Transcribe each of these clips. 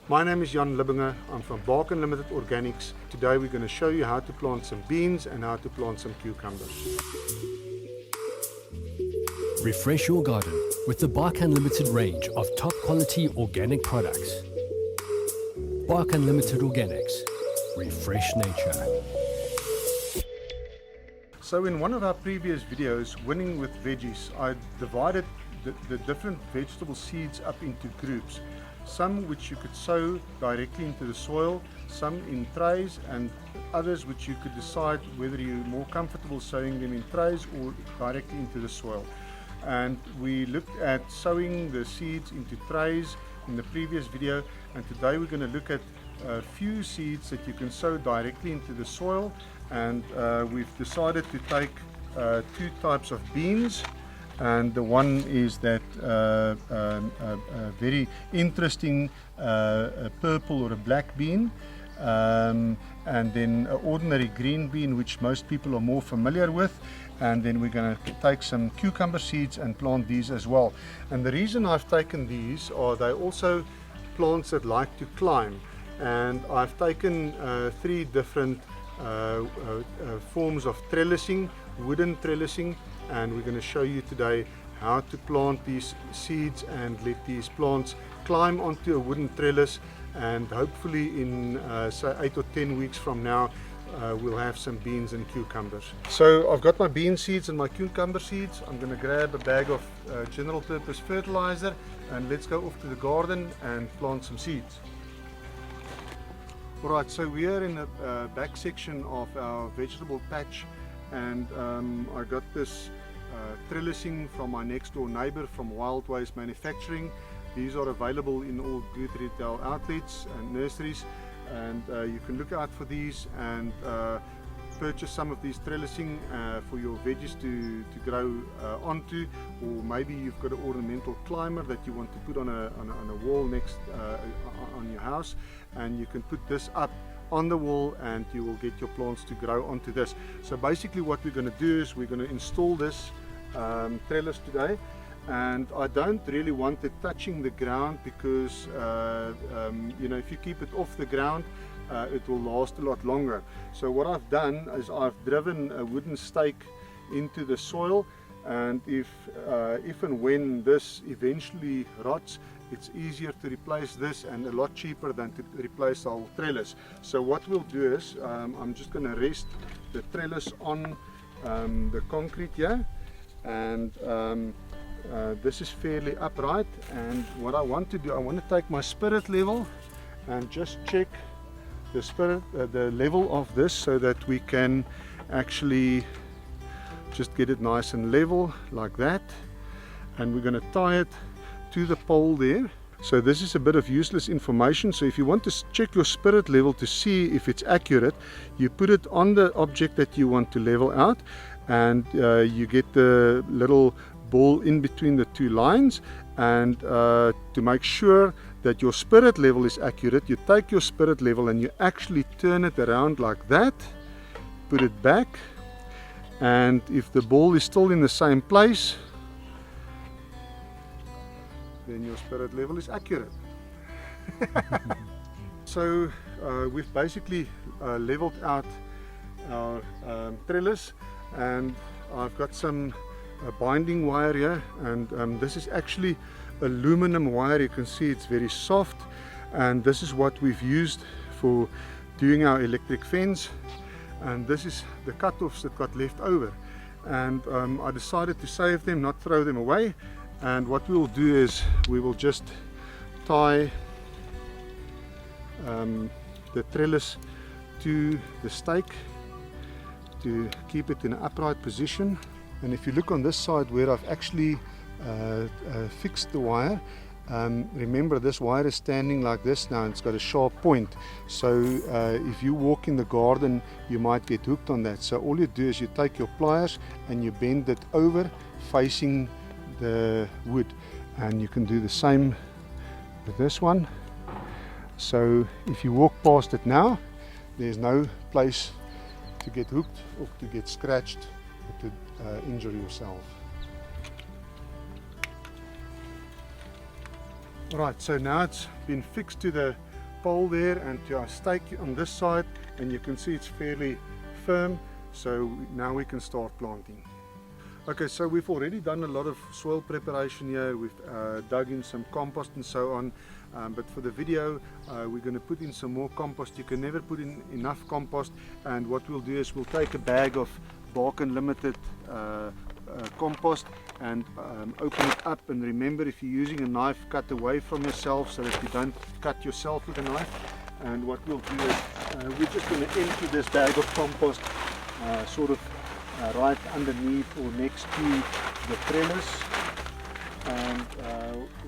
My name is Jan Lubbinge. I'm from Bark Unlimited Organics. Today we're going to show you how to plant some beans and how to plant some cucumbers. Refresh your garden with the Bark Unlimited range of top quality organic products. Bark Unlimited Organics. Refresh nature. So in one of our previous videos, Winning with Veggies, I divided the different vegetable seeds up into groups. Some which you could sow directly into the soil, some in trays, and others which you could decide whether you're more comfortable sowing them in trays or directly into the soil. And we looked at sowing the seeds into trays in the previous video, and today we're going to look at a few seeds that you can sow directly into the soil. And we've decided to take two types of beans. And the one is that very interesting purple or a black bean, and then an ordinary green bean which most people are more familiar with, and then we're going to take some cucumber seeds and plant these as well. And the reason I've taken these are they also plants that like to climb, and I've taken three different forms of trellising, wooden trellising, and we're going to show you today how to plant these seeds and let these plants climb onto a wooden trellis, and hopefully in say 8 or 10 weeks from now we'll have some beans and cucumbers. So I've got my bean seeds and my cucumber seeds. I'm going to grab a bag of general purpose fertilizer and let's go off to the garden and plant some seeds. Alright, so we are in the back section of our vegetable patch, and I got this trellising from my next door neighbor from Wild Ways Manufacturing. These are available in all good retail outlets and nurseries, and you can look out for these and purchase some of these trellising for your veggies to grow onto, or maybe you've got an ornamental climber that you want to put on a wall next on your house, and you can put this up on the wall and you will get your plants to grow onto this. So basically what we're going to do is we're going to install this trellis today, and I don't really want it touching the ground because you know, if you keep it off the ground it will last a lot longer. So what I've done is I've driven a wooden stake into the soil, and if and when this eventually rots, it's easier to replace this and a lot cheaper than to replace the whole trellis. So what we'll do is I'm just going to rest the trellis on the concrete here, and this is fairly upright. And what I want to do, I want to take my spirit level and just check the level of this so that we can actually just get it nice and level like that. And we're going to tie it to the pole there. So this is a bit of useless information. So if you want to check your spirit level to see if it's accurate, you put it on the object that you want to level out, and you get the little ball in between the two lines, and to make sure that your spirit level is accurate, you take your spirit level and you actually turn it around like that, put it back, and if the ball is still in the same place, then your spirit level is accurate. So we've basically leveled out our trellis, and I've got some binding wire here, and this is actually aluminum wire. You can see it's very soft, and this is what we've used for doing our electric fence, and this is the cut-offs that got left over, and I decided to save them, not throw them away. And what we will do is we will just tie the trellis to the stake to keep it in an upright position. And if you look on this side where I've actually fixed the wire, remember this wire is standing like this now, and it's got a sharp point, so if you walk in the garden you might get hooked on that. So all you do is you take your pliers and you bend it over facing the wood, and you can do the same with this one. So if you walk past it now, there's no place to get hooked or to get scratched or to injure yourself. Right, so now it's been fixed to the pole there and to our stake on this side, and you can see it's fairly firm, so now we can start planting. Okay, so we've already done a lot of soil preparation here. We've dug in some compost and so on, but for the video we're going to put in some more compost. You can never put in enough compost, and what we'll do is we'll take a bag of Bark Unlimited compost and open it up, and remember, if you're using a knife, cut away from yourself so that you don't cut yourself with a knife. And what we'll do is we're just going to empty this bag of compost sort of right underneath or next to the trellis. And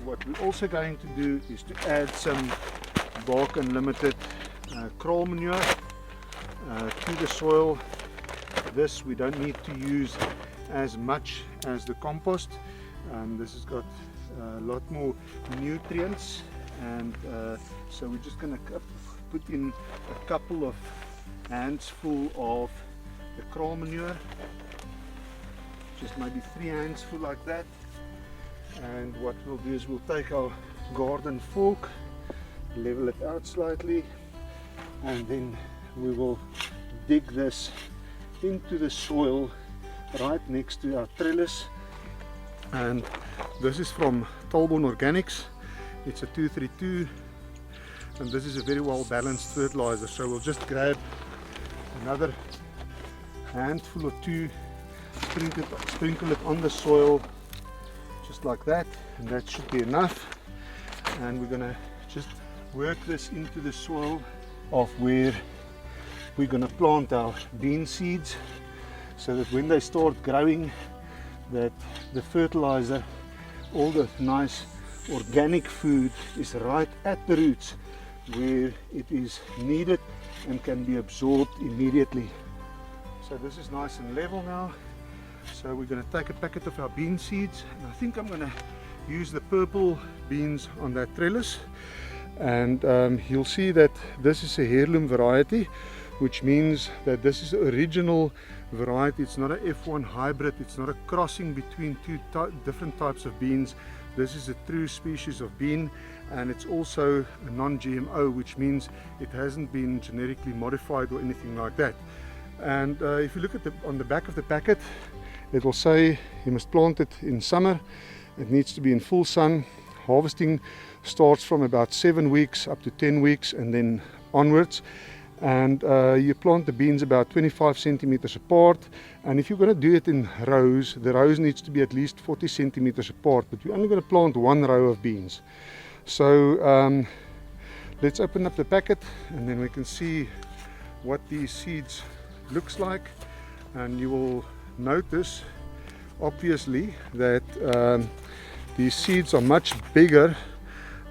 what we're also going to do is to add some Bark Unlimited kraal manure to the soil. This we don't need to use as much as the compost. This has got a lot more nutrients, and so we're just going to put in a couple of handsful of the kraal manure, just maybe 3 handsful like that. And what we'll do is we'll take our garden fork, level it out slightly, and then we will dig this into the soil right next to our trellis. And this is from Talborn Organics. It's a 232, and this is a very well balanced fertilizer. So we'll just grab another handful or two, sprinkle it on the soil just like that, and that should be enough. And we're going to just work this into the soil of where we're going to plant our bean seeds, so that when they start growing, that the fertilizer, all the nice organic food, is right at the roots where it is needed and can be absorbed immediately. So this is nice and level now. So we're going to take a packet of our bean seeds, and I think I'm going to use the purple beans on that trellis. And you'll see that this is a heirloom variety, which means that this is the original variety. It's not a F1 hybrid, it's not a crossing between two different types of beans. This is a true species of bean, and it's also a non-GMO, which means it hasn't been genetically modified or anything like that. And if you look at on the back of the packet, it will say you must plant it in summer. It needs to be in full sun. Harvesting starts from about 7 weeks up to 10 weeks and then onwards. And you plant the beans about 25 centimeters apart, and if you're going to do it in rows, the rows needs to be at least 40 centimeters apart, but you're only going to plant 1 row of beans. So let's open up the packet, and then we can see what these seeds looks like. And you will notice obviously that these seeds are much bigger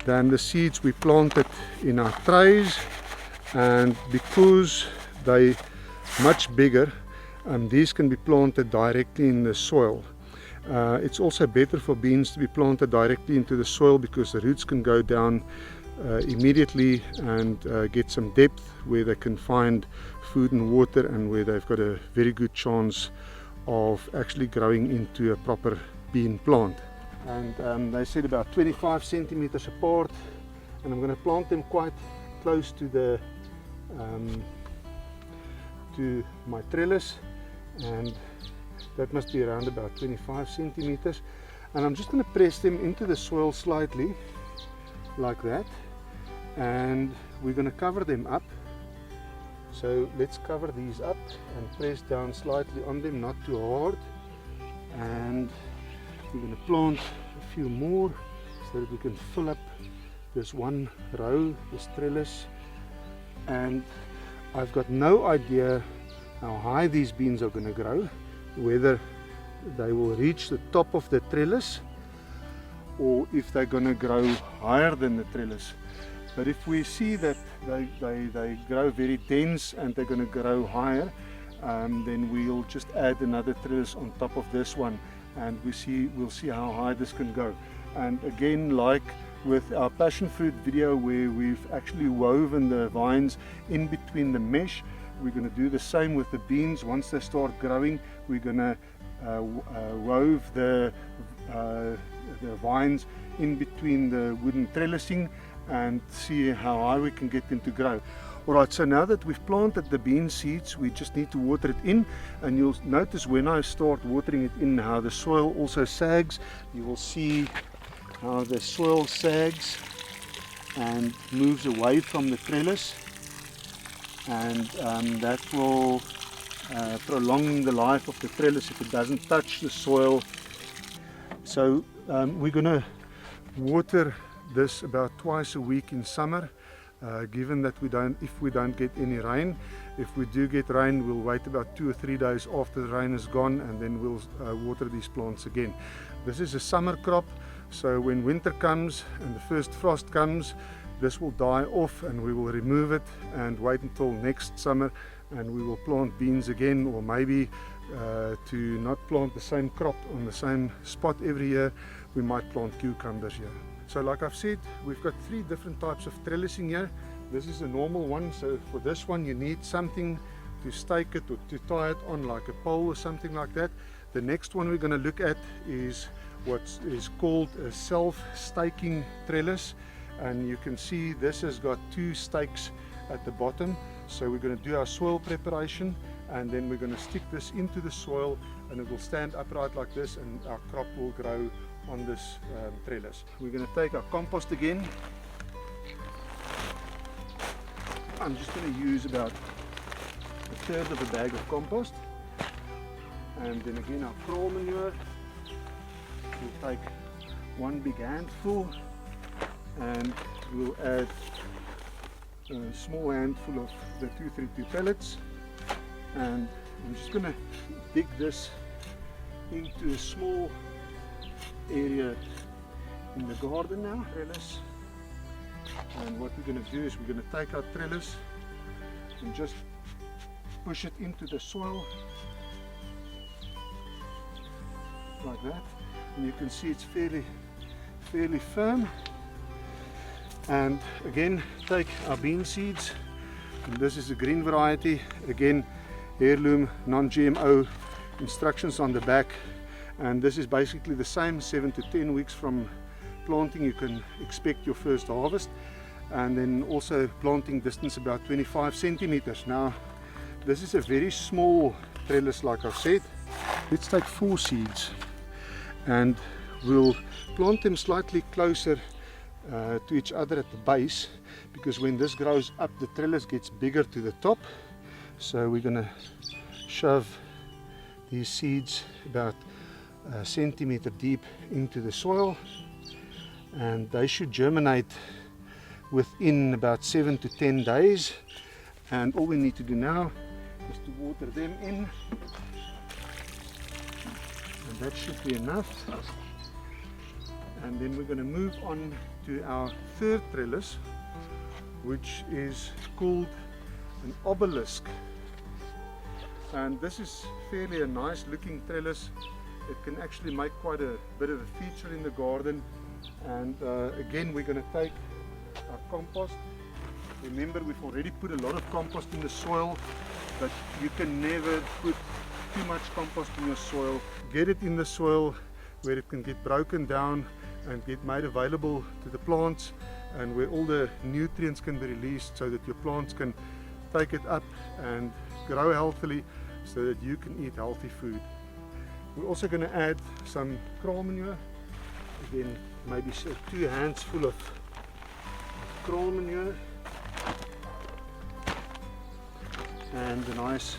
than the seeds we planted in our trays. And because they much bigger, these can be planted directly in the soil. It's also better for beans to be planted directly into the soil, because the roots can go down immediately and get some depth where they can find food and water, and where they've got a very good chance of actually growing into a proper bean plant. And they said about 25 centimeters apart, and I'm going to plant them quite close to the to my trellis, and that must be around about 25 centimeters. And I'm just going to press them into the soil slightly like that, and we're going to cover them up. So let's cover these up and press down slightly on them, not too hard. And we're going to plant a few more so that we can fill up this 1 row, this trellis. And I've got no idea how high these beans are going to grow, whether they will reach the top of the trellis or if they're going to grow higher than the trellis. But if we see that they grow very dense and they're going to grow higher, then we'll just add another trellis on top of this one, and we'll see how high this can go. And again, like with our passion fruit video where we've actually woven the vines in between the mesh, we're going to do the same with the beans. Once they start growing, we're going to wove the vines in between the wooden trellising, and see how high we can get them to grow. Alright, so now that we've planted the bean seeds, we just need to water it in, and you'll notice when I start watering it in how the soil also sags. You will see how the soil sags and moves away from the trellis, and that will prolong the life of the trellis if it doesn't touch the soil. So we're going to water this about twice a week in summer. Given that if we don't get any rain. If we do get rain, we'll wait about 2 or 3 days after the rain is gone, and then we'll water these plants again. This is a summer crop, so when winter comes and the first frost comes, this will die off, and we will remove it and wait until next summer, and we will plant beans again, or maybe to not plant the same crop on the same spot every year, we might plant cucumbers here. So like I've said, we've got 3 different types of trellising here. This is a normal one, so for this one you need something to stake it or to tie it on, like a pole or something like that. The next one we're going to look at is what is called a self-staking trellis, and you can see this has got 2 stakes at the bottom. So we're going to do our soil preparation, and then we're going to stick this into the soil, and it will stand upright like this, and our crop will grow on this trellis. We're going to take our compost again. I'm just going to use about 1/3 of a bag of compost, and then again our crawl manure. We'll take 1 big handful, and we'll add a small handful of the 232 pellets, and I'm just going to dig this into a small area in the garden now, trellis. And what we're going to do is we're going to take our trellis and just push it into the soil like that, and you can see it's fairly firm. And again, take our bean seeds, and this is a green variety, again heirloom, non-GMO, instructions on the back. And this is basically the same. 7 to 10 weeks from planting you can expect your first harvest, and then also planting distance about 25 centimeters. Now this is a very small trellis, like I said. Let's take 4 seeds, and we'll plant them slightly closer to each other at the base, because when this grows up the trellis gets bigger to the top. So we're going to shove these seeds about a centimeter deep into the soil, and they should germinate within about 7 to 10 days. And all we need to do now is to water them in, and that should be enough. And then we're going to move on to our 3rd trellis, which is called an Obelisk, and this is fairly a nice looking trellis. It can actually make quite a bit of a feature in the garden. And again, we're going to take our compost. Remember, we've already put a lot of compost in the soil, but you can never put too much compost in your soil. Get it in the soil where it can get broken down and get made available to the plants, and where all the nutrients can be released so that your plants can take it up and grow healthily so that you can eat healthy food. We're also going to add some crawl manure. Again, maybe 2 hands full of crawl manure, and a nice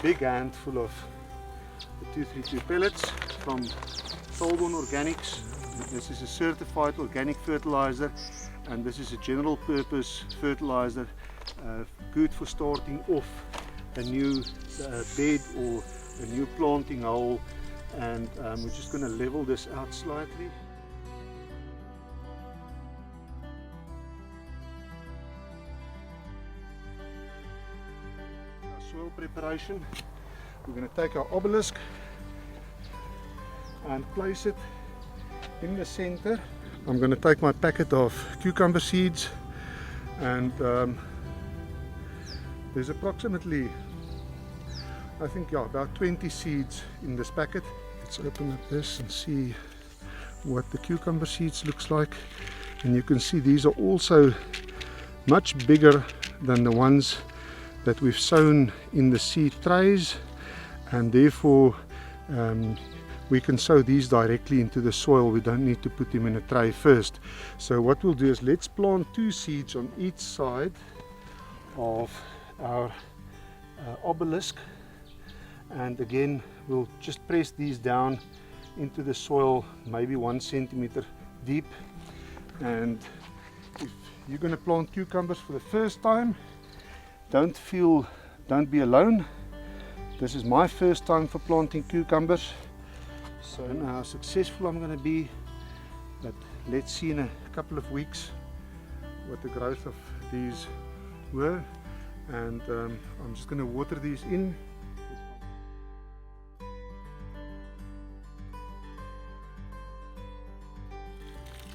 big handful of the 232 pellets from Soldon Organics. This is a certified organic fertilizer, and this is a general purpose fertilizer, good for starting off a new bed or a new planting hole. And we're just going to level this out slightly. Our soil preparation, we're going to take our obelisk and place it in the center. I'm going to take my packet of cucumber seeds, and there's approximately, I think, about 20 seeds in this packet. Let's open up this and see what the cucumber seeds looks like. And you can see these are also much bigger than the ones that we've sown in the seed trays, and therefore we can sow these directly into the soil. We don't need to put them in a tray first. So what we'll do is let's plant 2 seeds on each side of our obelisk, and again we'll just press these down into the soil, maybe 1 centimeter deep. And if you're going to plant cucumbers for the first time, don't be alone. This is my first time for planting cucumbers, so I don't know how successful I'm going to be, but let's see in a couple of weeks what the growth of these were. And I'm just going to water these in.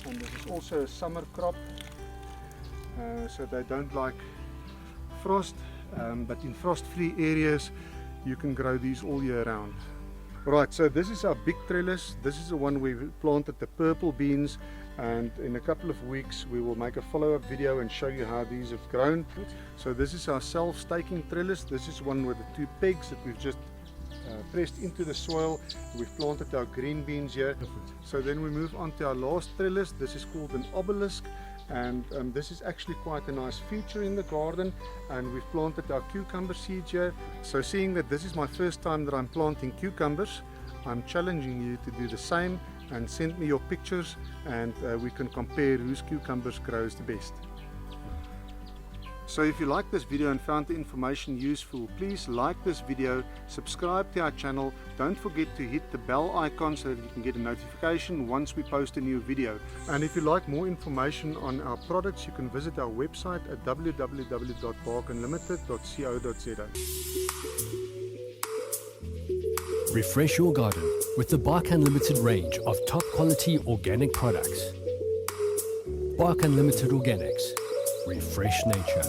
And this is also a summer crop, so they don't like frost, but in frost-free areas you can grow these all year round. Right, so this is our big trellis. This is the one we've planted the purple beans, and in a couple of weeks we will make a follow-up video and show you how these have grown. So this is our self-staking trellis. This is one with the 2 pegs that we've just pressed into the soil. We've planted our green beans here. So then we move on to our last trellis. This is called an obelisk, and this is actually quite a nice feature in the garden, and we've planted our cucumber seeds here. So seeing that this is my first time that I'm planting cucumbers, I'm challenging you to do the same and send me your pictures, and we can compare whose cucumbers grows the best. So if you liked this video and found the information useful, please like this video, subscribe to our channel, don't forget to hit the bell icon so that you can get a notification once we post a new video. And if you like more information on our products, you can visit our website at www.barkanlimited.co.za. Refresh your garden with the Bark Unlimited range of top quality organic products. Bark Unlimited Organics. Refresh nature.